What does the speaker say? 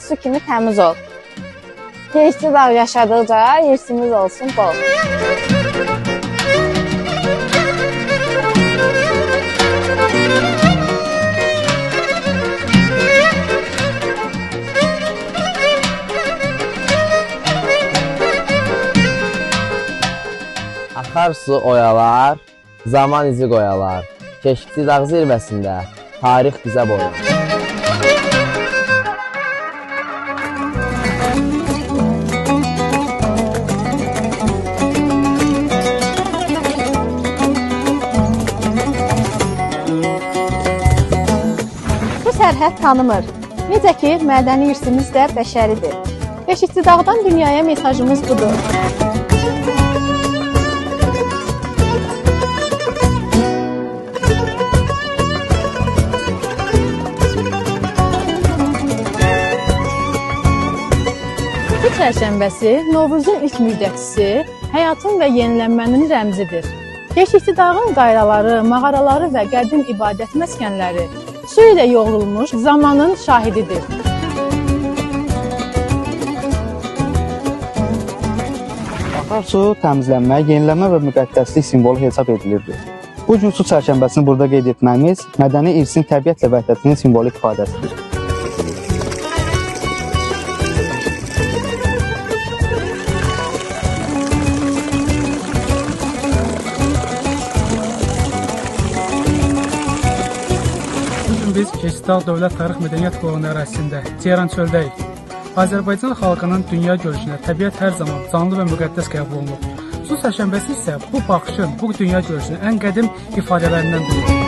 su kimi təmiz ol. Keçdi dağ yaşadıqca irsimiz olsun bol. Axar su oyalar, zaman izi qoyalar. Keşikçi dağ zirvəsində tarix bizə boyar. Bu sərhəd tanımır. Necə ki, mədəni irsimiz də bəşəridir. Beşikçi dağdan dünyaya mesajımız budur. Bu çərşənbəsi Novruzun ilk müjdəçisi, həyatın və yenilənmənin rəmzidir. Beşikçi dağın qayraları, mağaraları və qədim ibadət məskənləri su ilə yoğrulmuş zamanın şahididir. Akarsu təmizlənmə, yenilənmə və müqəddəslik simvolu hesab edilirdi. Bu gün su çərşənbəsini burada qeyd etməyimiz mədəni irsin təbiətlə vəhdətinin simvolik ifadəsidir. Biz Keçidağ Dövlət Tarix Mədəniyyət Qoruğu ərazisində Ceyran çöldəyik. Azərbaycan xalqının dünya görüşünə təbiət hər zaman canlı və müqəddəs qəbul olunur. Su çərşənbəsi isə bu baxışın, bu dünya görüşünün ən qədim ifadələrindən biridir.